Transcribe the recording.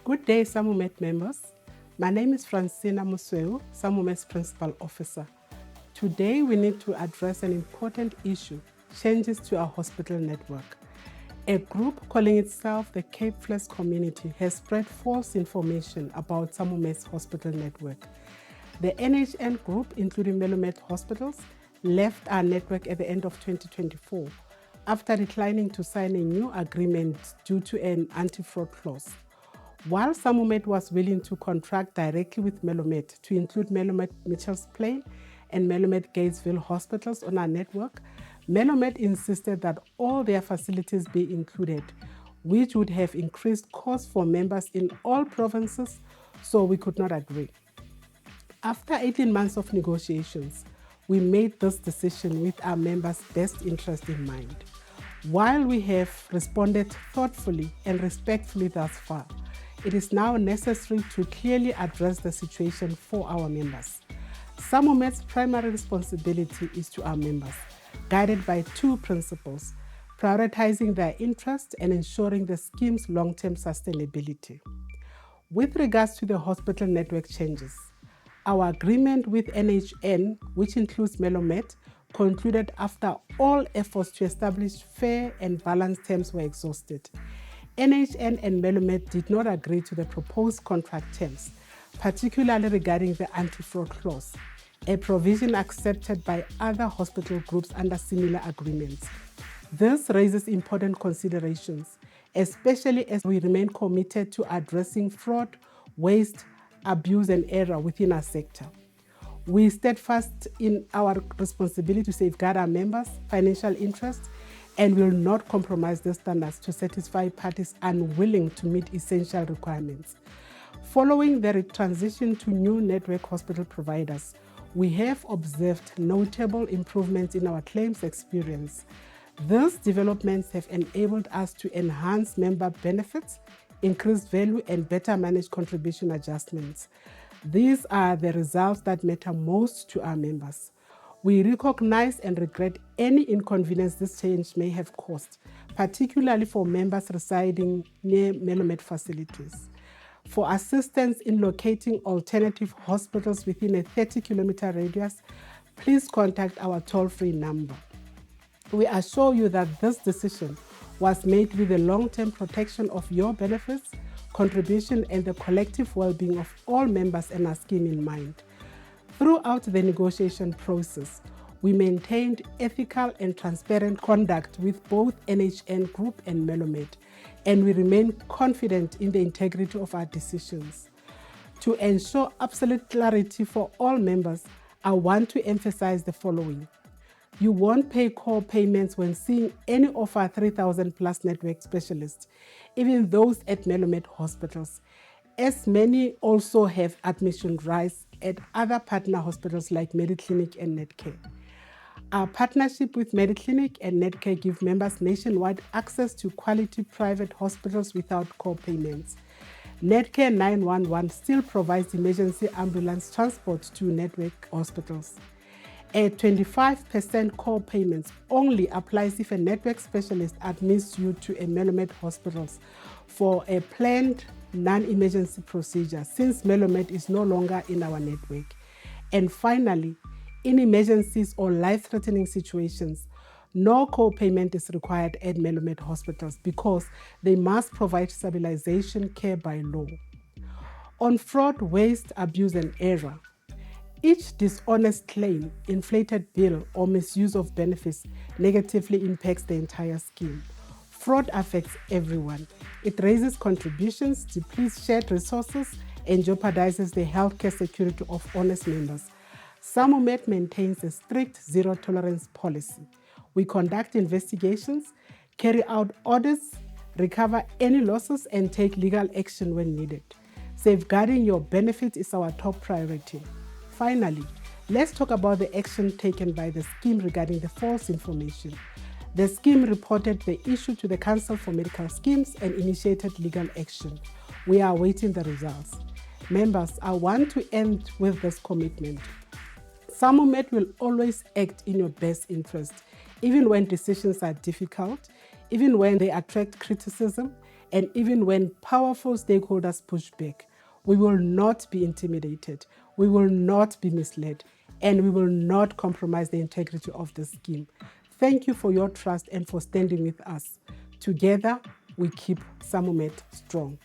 Good day, SAMWUMED members. My name is Francina Mosoeu, SAMWUMED's Principal Officer. Today, we need to address an important issue, changes to our hospital network. A group calling itself the Cape Flats Community has spread false information about SAMWUMED's hospital network. The NHN group, including Melomed hospitals, left our network at the end of 2024 after declining to sign a new agreement due to an anti-fraud clause. While SAMWUMED was willing to contract directly with Melomed to include Melomed Mitchells Plain and Melomed Gatesville hospitals on our network, Melomed insisted that all their facilities be included, which would have increased costs for members in all provinces, so we could not agree. After 18 months of negotiations, we made this decision with our members' best interest in mind. While we have responded thoughtfully and respectfully thus far, it is now necessary to clearly address the situation for our members. SAMWUMED's primary responsibility is to our members, guided by two principles: prioritizing their interests and ensuring the scheme's long-term sustainability. With regards to the hospital network changes, our agreement with NHN, which includes Melomed, concluded after all efforts to establish fair and balanced terms were exhausted. NHN and Melomed did not agree to the proposed contract terms, particularly regarding the anti-fraud clause, a provision accepted by other hospital groups under similar agreements. This raises important considerations, especially as we remain committed to addressing fraud, waste, abuse, and error within our sector. We steadfast in our responsibility to safeguard our members' financial interests and will not compromise the standards to satisfy parties unwilling to meet essential requirements. Following the transition to new network hospital providers, we have observed notable improvements in our claims experience. These developments have enabled us to enhance member benefits, increase value, and better manage contribution adjustments. These are the results that matter most to our members. We recognize and regret any inconvenience this change may have caused, particularly for members residing near Melomed facilities. For assistance in locating alternative hospitals within a 30-kilometer radius, please contact our toll-free number. We assure you that this decision was made with the long-term protection of your benefits, contribution, and the collective well-being of all members and our scheme in mind. Throughout the negotiation process, we maintained ethical and transparent conduct with both NHN Group and Melomed, and we remain confident in the integrity of our decisions. To ensure absolute clarity for all members, I want to emphasize the following. You won't pay core payments when seeing any of our 3,000 plus network specialists, even those at Melomed hospitals, as many also have admission rights at other partner hospitals like Mediclinic and Netcare. Our partnership with Mediclinic and Netcare give members nationwide access to quality private hospitals without co-payments. Netcare 911 still provides emergency ambulance transport to network hospitals. A 25% co-payments only applies if a network specialist admits you to a Melomed hospitals for a planned non-emergency procedure, since Melomed is no longer in our network. And finally, in emergencies or life-threatening situations, no co-payment is required at Melomed hospitals because they must provide stabilization care by law. On fraud, waste, abuse, and error, each dishonest claim, inflated bill, or misuse of benefits negatively impacts the entire scheme. Fraud affects everyone. It raises contributions, depletes shared resources, and jeopardizes the healthcare security of honest members. SAMWUMED maintains a strict zero-tolerance policy. We conduct investigations, carry out audits, recover any losses, and take legal action when needed. Safeguarding your benefits is our top priority. Finally, let's talk about the action taken by the scheme regarding the false information. The scheme reported the issue to the Council for Medical Schemes and initiated legal action. We are awaiting the results. Members, I want to end with this commitment. SAMWUMED will always act in your best interest, even when decisions are difficult, even when they attract criticism, And even when powerful stakeholders push back, we will not be intimidated, we will not be misled, and we will not compromise the integrity of the scheme. Thank you for your trust and for standing with us. Together, we keep SAMWUMED strong.